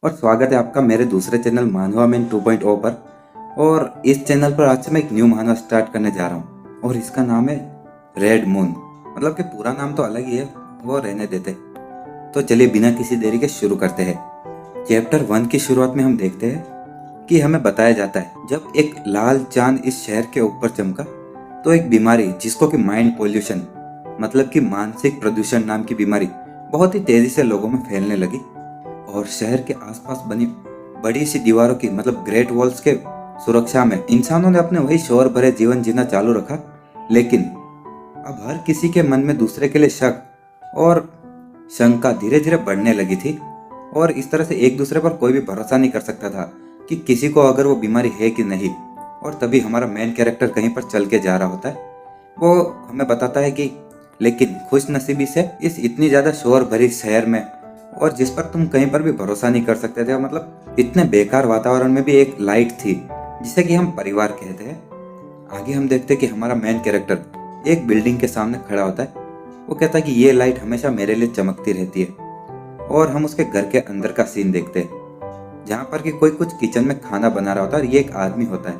और स्वागत है आपका मेरे दूसरे चैनल मानवा मैन 2.0 पर। और इस चैनल पर आज से मैं एक न्यू मानवा स्टार्ट करने जा रहा हूँ और इसका नाम है रेड मून। मतलब कि पूरा नाम तो अलग ही है, वो रहने देते। तो चलिए बिना किसी देरी के शुरू करते हैं। चैप्टर 1 की शुरुआत में हम देखते हैं कि हमें बताया जाता है जब एक लाल चांद इस शहर के ऊपर चमका तो एक बीमारी जिसको कि माइंड पोल्यूशन मतलब कि मानसिक प्रदूषण नाम की बीमारी बहुत ही तेजी से लोगों में फैलने लगी। और शहर के आसपास बनी बड़ी सी दीवारों की मतलब ग्रेट वॉल्स के सुरक्षा में इंसानों ने अपने वही शोर भरे जीवन जीना चालू रखा। लेकिन अब हर किसी के मन में दूसरे के लिए शक और शंका धीरे धीरे बढ़ने लगी थी। और इस तरह से एक दूसरे पर कोई भी भरोसा नहीं कर सकता था कि किसी को अगर वो बीमारी है कि नहीं। और तभी हमारा मेन कैरेक्टर कहीं पर चल के जा रहा होता है। वो हमें बताता है कि लेकिन खुश नसीबी से इस इतनी ज़्यादा शोर भरी शहर में और जिस पर तुम कहीं पर भी भरोसा नहीं कर सकते थे, मतलब इतने बेकार वातावरण में भी एक लाइट थी जिसे कि हम परिवार कहते हैं। आगे हम देखते हैं कि हमारा मेन कैरेक्टर एक बिल्डिंग के सामने खड़ा होता है। वो कहता है कि ये लाइट हमेशा मेरे लिए चमकती रहती है। और हम उसके घर के अंदर का सीन देखते हैं जहाँ पर कि कोई कुछ किचन में खाना बना रहा होता है और ये एक आदमी होता है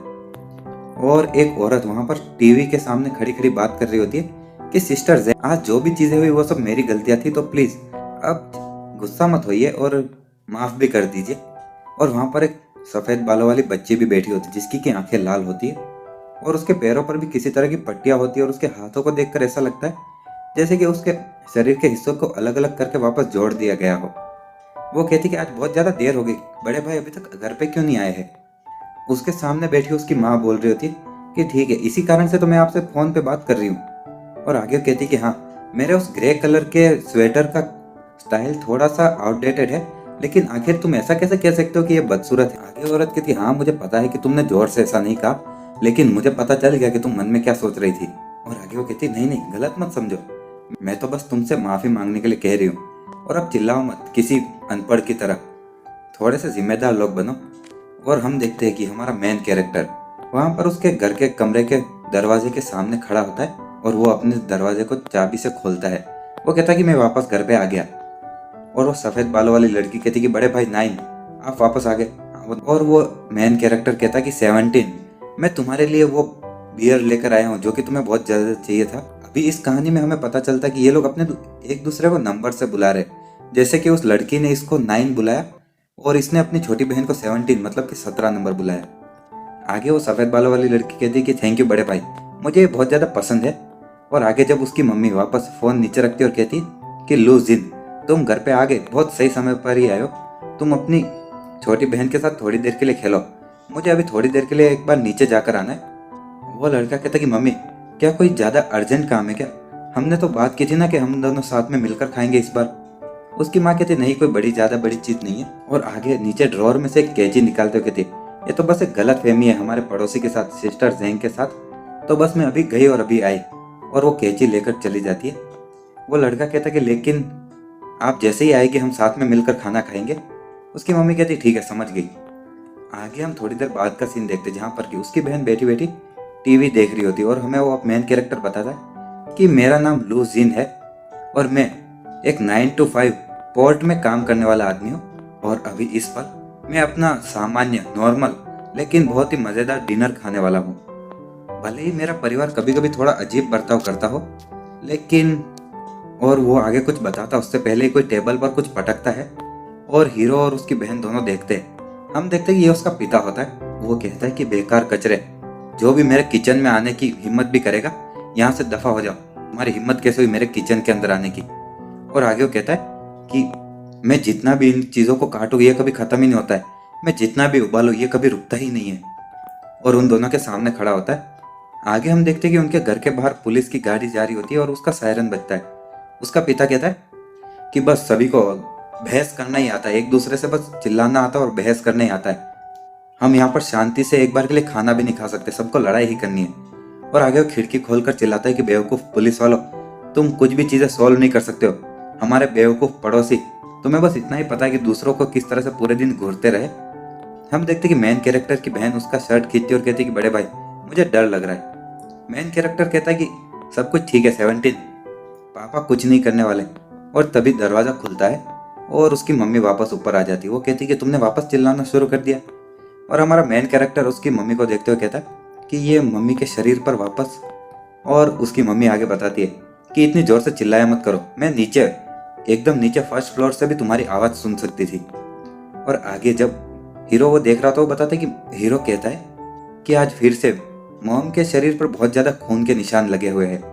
और एक औरत वहाँ पर टीवी के सामने खड़ी खड़ी बात कर रही होती है कि सिस्टर जैन, आज जो भी चीज़ें हुई वो सब मेरी गलतियाँ थी, तो प्लीज़ अब गुस्सा मत होइए और माफ़ भी कर दीजिए। और वहाँ पर एक सफ़ेद बालों वाली बच्ची भी बैठी होती है जिसकी की आंखें लाल होती है और उसके पैरों पर भी किसी तरह की पट्टियाँ होती है और उसके हाथों को देखकर ऐसा लगता है जैसे कि उसके शरीर के हिस्सों को अलग अलग करके वापस जोड़ दिया गया हो। वो कहती कि आज बहुत ज़्यादा देर हो गई, बड़े भाई अभी तक घर पे क्यों नहीं आए हैं। उसके सामने बैठी उसकी माँ बोल रही होती कि ठीक है, इसी कारण से तो मैं आपसे फ़ोन पे बात कर रही हूँ। और आगे कहती कि हाँ, मेरे उस ग्रे कलर के स्वेटर का स्टाइल थोड़ा सा आउटडेटेड है, लेकिन आखिर तुम ऐसा कैसे कह सकते हो कि ये बदसूरत है। आगे औरत कहती हाँ, मुझे पता है कि तुमने जोर से ऐसा नहीं कहा, लेकिन मुझे पता चल गया कि तुम मन में क्या सोच रही थी। और आगे वो कहती नहीं नहीं, गलत मत समझो, मैं तो बस तुमसे माफ़ी मांगने के लिए कह रही हूँ। और अब चिल्लाओ मत किसी अनपढ़ की तरह, थोड़े से जिम्मेदार लोग बनो। और हम देखते हैं कि हमारा मेन कैरेक्टर वहाँ पर उसके घर के कमरे के दरवाजे के सामने खड़ा होता है और वो अपने दरवाजे को चाबी से खोलता है। वो कहता है कि मैं वापस घर पे आ गया। और वो सफ़ेद बालों वाली लड़की कहती कि बड़े भाई 9 आप वापस आ गए। और वो मेन कैरेक्टर कहता कि 17 मैं तुम्हारे लिए वो बियर लेकर आया हूँ जो कि तुम्हें बहुत ज़्यादा चाहिए था। अभी इस कहानी में हमें पता चलता है कि ये लोग अपने एक दूसरे को नंबर से बुला रहे, जैसे कि उस लड़की ने इसको 9 बुलाया और इसने अपनी छोटी बहन को 17 मतलब कि 17 नंबर बुलाया। आगे वो सफ़ेद बालों वाली लड़की कहती कि थैंक यू बड़े भाई, मुझे ये बहुत ज़्यादा पसंद है। और आगे जब उसकी मम्मी वापस फ़ोन नीचे रखती और कहती कि लू जिन, तुम घर पे आ गए, बहुत सही समय पर ही आयो, तुम अपनी छोटी बहन के साथ थोड़ी देर के लिए खेलो, मुझे अभी थोड़ी देर के लिए एक बार नीचे जाकर आना है। वो लड़का कहता कि मम्मी क्या कोई ज़्यादा अर्जेंट काम है क्या, हमने तो बात की थी ना कि हम दोनों साथ में मिलकर खाएंगे इस बार। उसकी माँ कहती नहीं, कोई बड़ी ज़्यादा बड़ी चीज़ नहीं है। और आगे नीचे ड्रॉअर में से एक कैंची निकालते हुए कहती ये तो बस एक गलत फहमी है हमारे पड़ोसी के साथ, सिस्टर जैंग के साथ, तो बस मैं अभी गई और अभी आई। और वो कैंची लेकर चली जाती है। वो लड़का कहता कि लेकिन आप जैसे ही आएगी हम साथ में मिलकर खाना खाएंगे। उसकी मम्मी कहती ठीक है, समझ गई। आगे हम थोड़ी देर बाद का सीन देखते जहाँ पर कि उसकी बहन बैठी बैठी टीवी देख रही होती और हमें वो मेन कैरेक्टर बताता है कि मेरा नाम लू जिन है और मैं एक 9 to 5 पोर्ट में काम करने वाला आदमी हूँ और अभी इस पल मैं अपना सामान्य नॉर्मल लेकिन बहुत ही मज़ेदार डिनर खाने वाला हूँ। भले ही मेरा परिवार कभी कभी थोड़ा अजीब बर्ताव करता हो, लेकिन और वो आगे कुछ बताता उससे पहले ही कोई टेबल पर कुछ पटकता है और हीरो और उसकी बहन दोनों देखते हैं। हम देखते हैं कि ये उसका पिता होता है। वो कहता है कि बेकार कचरे, जो भी मेरे किचन में आने की हिम्मत भी करेगा यहाँ से दफ़ा हो जाओ, तुम्हारी हिम्मत कैसे हुई मेरे किचन के अंदर आने की। और आगे वो कहता है कि मैं जितना भी इन चीज़ों को काटूँ ये कभी ख़त्म ही नहीं होता है, मैं जितना भी उबालूँ ये कभी रुकता ही नहीं है। और उन दोनों के सामने खड़ा होता है। आगे हम देखते हैं कि उनके घर के बाहर पुलिस की गाड़ी जा रही होती है और उसका सायरन बजता है। उसका पिता कहता है कि बस सभी को बहस करना ही आता है, एक दूसरे से बस चिल्लाना आता है और बहस करना ही आता है, हम यहाँ पर शांति से एक बार के लिए खाना भी नहीं खा सकते, सबको लड़ाई ही करनी है। और आगे वो खिड़की खोलकर चिल्लाता है कि बेवकूफ़ पुलिस वालों, तुम कुछ भी चीज़ें सॉल्व नहीं कर सकते हो, हमारे बेवकूफ़ पड़ोसी, तुम्हें बस इतना ही पता है कि दूसरों को किस तरह से पूरे दिन घूरते रहे। हम देखते कि मेन कैरेक्टर की बहन उसका शर्ट खींचती और कहती कि बड़े भाई मुझे डर लग रहा है। मेन कैरेक्टर कहता है कि सब कुछ ठीक है 17, पापा कुछ नहीं करने वाले। और तभी दरवाज़ा खुलता है और उसकी मम्मी वापस ऊपर आ जाती है। वो कहती कि तुमने वापस चिल्लाना शुरू कर दिया। और हमारा मेन कैरेक्टर उसकी मम्मी को देखते हुए कहता है कि ये मम्मी के शरीर पर वापस। और उसकी मम्मी आगे बताती है कि इतनी जोर से चिल्लाया मत करो, मैं नीचे एकदम नीचे फर्स्ट फ्लोर से भी तुम्हारी आवाज़ सुन सकती थी। और आगे जब हीरो वो देख रहा था वो बताता है कि हीरो कहता है कि आज फिर से मॉम के शरीर पर बहुत ज़्यादा खून के निशान लगे हुए हैं।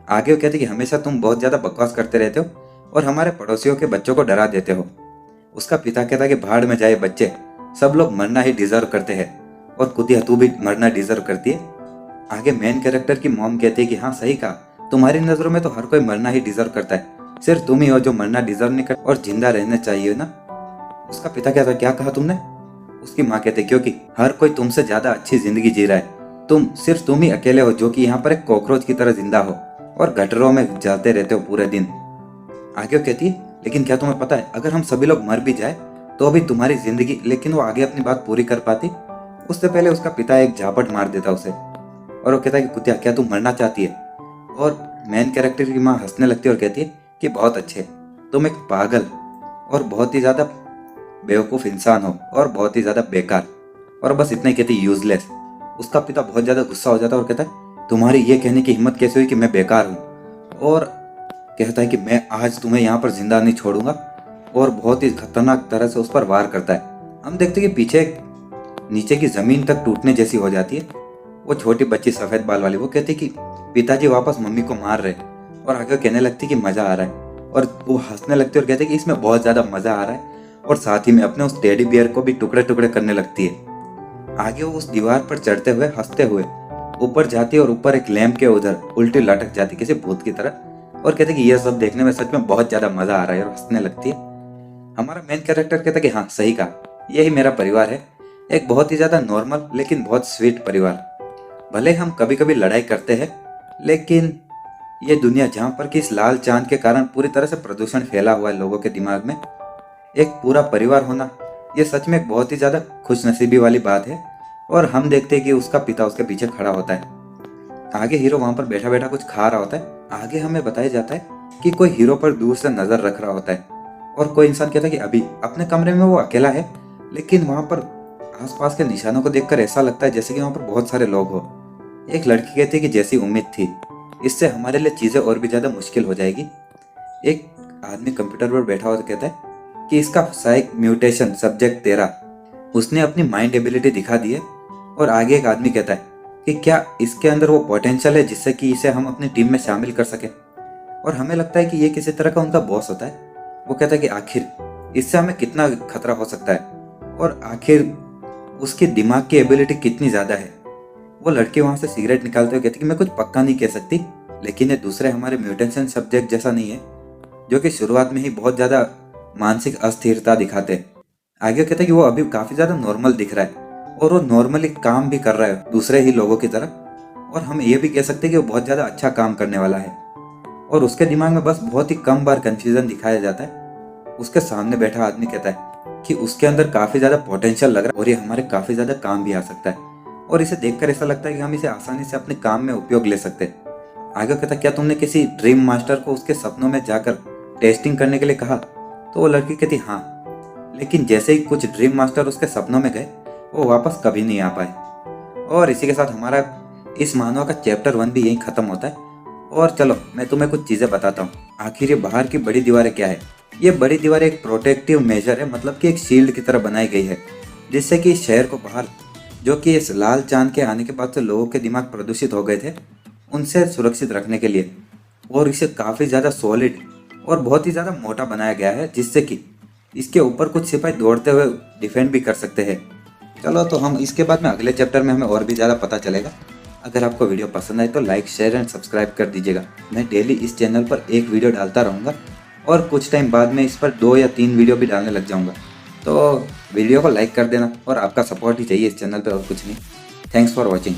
आगे वो कहते हैं कि हमेशा तुम बहुत ज़्यादा बकवास करते रहते हो और हमारे पड़ोसियों के बच्चों को डरा देते हो। उसका पिता कहता है कि भाड़ में जाए बच्चे, सब लोग मरना ही डिजर्व करते हैं और कुतिया तू भी मरना डिजर्व करती है। आगे मेन कैरेक्टर की मॉम कहती है कि हाँ सही कहा, तुम्हारी नज़रों में तो हर कोई मरना ही डिजर्व करता है, सिर्फ तुम ही हो जो मरना डिजर्व नहीं करता और जिंदा रहना चाहिए ना। उसका पिता कहता है क्या कहा तुमने? उसकी माँ कहते क्योंकि हर कोई तुमसे ज्यादा अच्छी जिंदगी जी रहा है, सिर्फ तुम ही अकेले हो जो कि यहाँ पर एक कॉकरोच की तरह जिंदा हो और गटरों में जलते रहते हो पूरे दिन। आगे वो कहती है लेकिन क्या तुम्हें पता है अगर हम सभी लोग मर भी जाए तो भी तुम्हारी जिंदगी। लेकिन वो आगे अपनी बात पूरी कर पाती उससे पहले उसका पिता एक झापट मार देता उसे और वो कहता है कि कुतिया क्या तुम मरना चाहती है? और मेन कैरेक्टर की माँ हंसने लगती है और कहती है कि बहुत अच्छे, तुम एक पागल और बहुत ही ज्यादा बेवकूफ इंसान हो और बहुत ही ज्यादा बेकार। और बस इतना ही कहती यूजलेस। उसका पिता बहुत ज्यादा गुस्सा हो जाता है और कहता है तुम्हारी ये कहने की हिम्मत कैसे हुई कि मैं बेकार हूँ? और कहता है कि मैं आज तुम्हें यहाँ पर जिंदा नहीं छोड़ूंगा और बहुत ही खतरनाक तरह से उस पर वार करता है। हम देखते हैं कि पीछे नीचे की जमीन तक टूटने जैसी हो जाती है। वो छोटी बच्ची सफेद बाल वाली वो कहती कि पिताजी वापस मम्मी को मार रहे और आगे कहने लगती कि मजा आ रहा है और वो हंसने लगती है और कहते कि इसमें बहुत ज्यादा मजा आ रहा है और साथ ही में अपने उस टेडी बियर को भी टुकड़े टुकड़े करने लगती है। आगे वो उस दीवार पर चढ़ते हुए हंसते हुए ऊपर जाती है और ऊपर एक लैंप के उधर उल्टी लटक जाती किसी भूत की तरह और कहते कि ये सब देखने में सच में बहुत ज्यादा मजा आ रहा है और हंसने लगती है। हमारा मेन कैरेक्टर कहता कि हाँ सही कहा, यही मेरा परिवार है, एक बहुत ही ज्यादा नॉर्मल लेकिन बहुत स्वीट परिवार। भले हम कभी कभी लड़ाई करते हैं लेकिन ये दुनिया जहाँ पर कि इस लाल चांद के कारण पूरी तरह से प्रदूषण फैला हुआ है लोगों के दिमाग में, एक पूरा परिवार होना ये सच में एक बहुत ही ज्यादा खुशनसीबी वाली बात है। और हम देखते हैं कि उसका पिता उसके पीछे खड़ा होता है। आगे हीरो वहां पर बैठा बैठा कुछ खा रहा होता है। आगे हमें बताया जाता है कि कोई हीरो पर दूर से नजर रख रहा होता है और कोई इंसान कहता है कि अभी अपने कमरे में वो अकेला है लेकिन वहां पर आसपास के निशानों को देखकर ऐसा लगता है जैसे कि वहां पर बहुत सारे लोग हो। एक लड़की कहती है कि जैसी उम्मीद थी, इससे हमारे लिए चीजें और भी ज्यादा मुश्किल हो जाएगी। एक आदमी कंप्यूटर पर बैठा हुआ कहता है कि इसका साइक म्यूटेशन सब्जेक्ट 13, उसने अपनी माइंड एबिलिटी दिखा दी है। और आगे एक आदमी कहता है कि क्या इसके अंदर वो पोटेंशियल है जिससे कि इसे हम अपनी टीम में शामिल कर सके। और हमें लगता है कि ये किसी तरह का उनका बॉस होता है। वो कहता है कि आखिर इससे हमें कितना खतरा हो सकता है और आखिर उसके दिमाग की एबिलिटी कितनी ज्यादा है। वो लड़की वहां से सिगरेट निकालते हुए कहती कि मैं कुछ पक्का नहीं कह सकती, लेकिन ये दूसरे हमारे म्यूटेशन सब्जेक्ट जैसा नहीं है जो कि शुरुआत में ही बहुत ज्यादा मानसिक अस्थिरता दिखाते। आगे कहता है कि वो अभी काफी ज्यादा नॉर्मल दिख रहा है और वो नॉर्मली काम भी कर रहा है दूसरे ही लोगों की तरह। और हम ये भी कह सकते हैं कि वो बहुत ज्यादा अच्छा काम करने वाला है और उसके दिमाग में बस बहुत ही कम बार कंफ्यूजन दिखाया जाता है। उसके सामने बैठा आदमी कहता है कि उसके अंदर काफी ज्यादा पोटेंशियल लग रहा है और ये हमारे काफी ज्यादा काम भी आ सकता है और इसे देखकर ऐसा लगता है कि हम इसे आसानी से अपने काम में उपयोग ले सकते हैं। आगे कहता क्या तुमने किसी ड्रीम मास्टर को उसके सपनों में जाकर टेस्टिंग करने के लिए कहा? तो वो लड़की कहती हाँ, लेकिन जैसे ही कुछ ड्रीम मास्टर उसके सपनों में गए वो वापस कभी नहीं आ पाए। और इसी के साथ हमारा इस मानवा का चैप्टर 1 भी यहीं खत्म होता है। और चलो मैं तुम्हें कुछ चीज़ें बताता हूँ। आखिर ये बाहर की बड़ी दीवारें क्या है? ये बड़ी दीवार एक प्रोटेक्टिव मेजर है, मतलब कि एक शील्ड की तरह बनाई गई है जिससे कि शहर को बाहर जो कि इस लाल चांद के आने के बाद से लोगों के दिमाग प्रदूषित हो गए थे उनसे सुरक्षित रखने के लिए। और इसे काफ़ी ज़्यादा सॉलिड और बहुत ही ज़्यादा मोटा बनाया गया है जिससे कि इसके ऊपर कुछ सिपाही दौड़ते हुए डिफेंड भी कर सकते हैं। चलो तो हम इसके बाद में अगले चैप्टर में हमें और भी ज़्यादा पता चलेगा। अगर आपको वीडियो पसंद आए तो लाइक शेयर एंड सब्सक्राइब कर दीजिएगा। मैं डेली इस चैनल पर एक वीडियो डालता रहूँगा और कुछ टाइम बाद में इस पर 2 या 3 वीडियो भी डालने लग जाऊँगा। तो वीडियो को लाइक कर देना और आपका सपोर्ट ही चाहिए इस चैनल पर और कुछ नहीं। Thanks for watching.